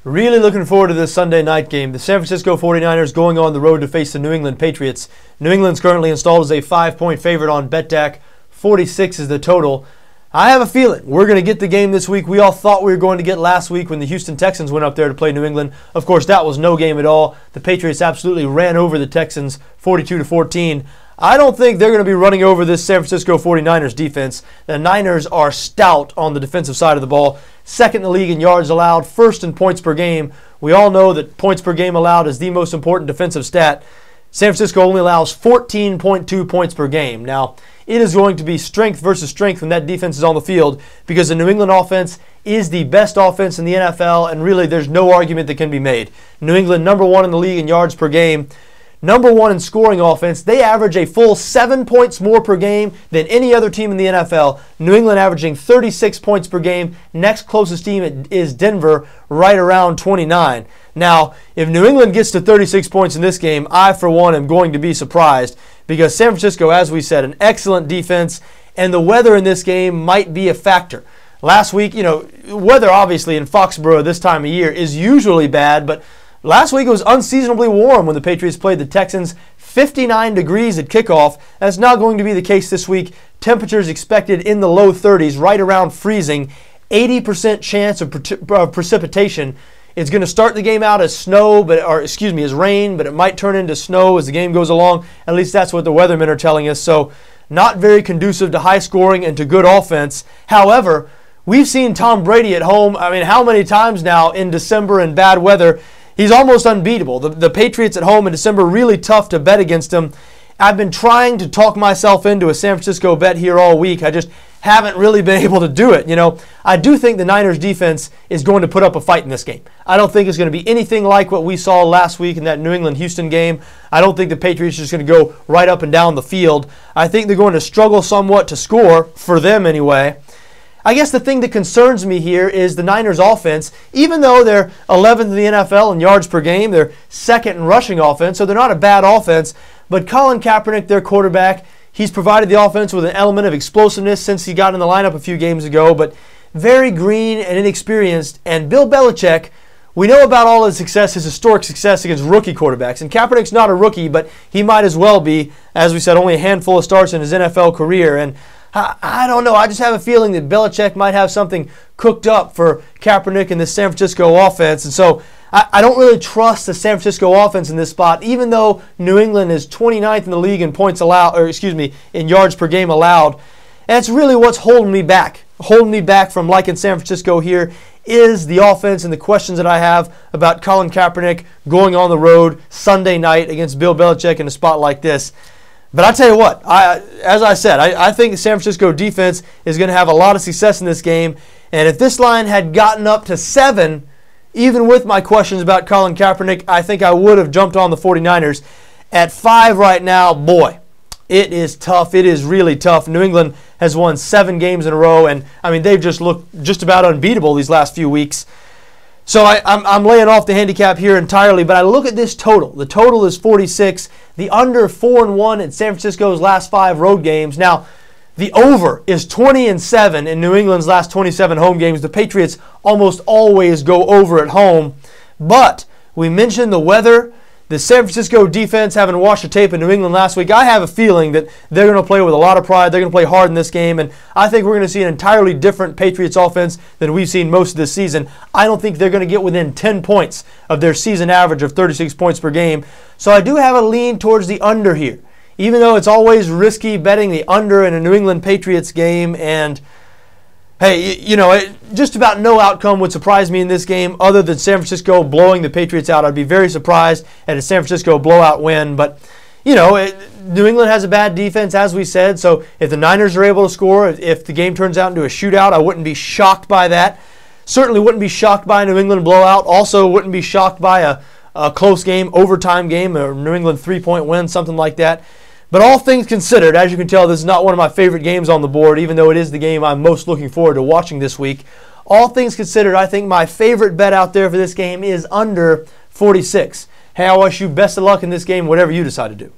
Really looking forward to this Sunday night game. The San Francisco 49ers going on the road to face the New England Patriots. New England's currently installed as a 5-point favorite on BETDAQ. 46 is the total. I have a feeling we're going to get the game this week we all thought we were going to get last week when the Houston Texans went up there to play New England. Of course, that was no game at all. The Patriots absolutely ran over the Texans 42-14. I don't think they're going to be running over this San Francisco 49ers defense. The Niners are stout on the defensive side of the ball. Second in the league in yards allowed, first in points per game. We all know that points per game allowed is the most important defensive stat. San Francisco only allows 14.2 points per game. Now, it is going to be strength versus strength when that defense is on the field because the New England offense is the best offense in the NFL, and really there's no argument that can be made. New England, number one in the league in yards per game. Number one in scoring offense. They average a full 7 points more per game than any other team in the NFL. New England averaging 36 points per game. Next closest team is Denver, right around 29. Now, if New England gets to 36 points in this game, I, for one, am going to be surprised because San Francisco, as we said, an excellent defense, and the weather in this game might be a factor. Last week, weather obviously in Foxborough this time of year is usually bad, but last week it was unseasonably warm when the Patriots played the Texans. 59 degrees at kickoff. That's not going to be the case this week. Temperatures expected in the low 30s, right around freezing. 80% chance of precipitation. It's going to start the game out as as rain, but it might turn into snow as the game goes along. At least that's what the weathermen are telling us. So not very conducive to high scoring and to good offense. However, we've seen Tom Brady at home, how many times now in December in bad weather? He's almost unbeatable. The Patriots at home in December, really tough to bet against them. I've been trying to talk myself into a San Francisco bet here all week. I just haven't really been able to do it. I do think the Niners defense is going to put up a fight in this game. I don't think it's going to be anything like what we saw last week in that New England-Houston game. I don't think the Patriots are just going to go right up and down the field. I think they're going to struggle somewhat to score, for them anyway. I guess the thing that concerns me here is the Niners offense. Even though they're 11th in the NFL in yards per game, they're second in rushing offense, so they're not a bad offense. But Colin Kaepernick, their quarterback, he's provided the offense with an element of explosiveness since he got in the lineup a few games ago, but very green and inexperienced. And Bill Belichick, we know about all his success, his historic success against rookie quarterbacks. And Kaepernick's not a rookie, but he might as well be. As we said, only a handful of starts in his NFL career. And I don't know. I just have a feeling that Belichick might have something cooked up for Kaepernick and the San Francisco offense. And so I don't really trust the San Francisco offense in this spot, even though New England is 29th in the league in points allowed, in yards per game allowed. And that's really what's holding me back. Holding me back from liking San Francisco here is the offense and the questions that I have about Colin Kaepernick going on the road Sunday night against Bill Belichick in a spot like this. But I tell you what, as I said, I think the San Francisco defense is going to have a lot of success in this game. And if this line had gotten up to 7, even with my questions about Colin Kaepernick, I think I would have jumped on the 49ers. At 5 right now, boy, it is tough. It is really tough. New England has won 7 games in a row, and they've just looked just about unbeatable these last few weeks. So I'm laying off the handicap here entirely, but I look at this total. The total is 46. The under 4-1 in San Francisco's last 5 road games. Now, the over is 20-7 in New England's last 27 home games. The Patriots almost always go over at home. But we mentioned the weather. The San Francisco defense having watched the tape in New England last week, I have a feeling that they're going to play with a lot of pride. They're going to play hard in this game, and I think we're going to see an entirely different Patriots offense than we've seen most of this season. I don't think they're going to get within 10 points of their season average of 36 points per game. So I do have a lean towards the under here, even though it's always risky betting the under in a New England Patriots game. And hey, just about no outcome would surprise me in this game other than San Francisco blowing the Patriots out. I'd be very surprised at a San Francisco blowout win. But, New England has a bad defense, as we said. So if the Niners are able to score, if the game turns out into a shootout, I wouldn't be shocked by that. Certainly wouldn't be shocked by a New England blowout. Also wouldn't be shocked by a close game, overtime game, or New England 3-point win, something like that. But all things considered, as you can tell, this is not one of my favorite games on the board, even though it is the game I'm most looking forward to watching this week. All things considered, I think my favorite bet out there for this game is under 46. Hey, I wish you best of luck in this game, whatever you decide to do.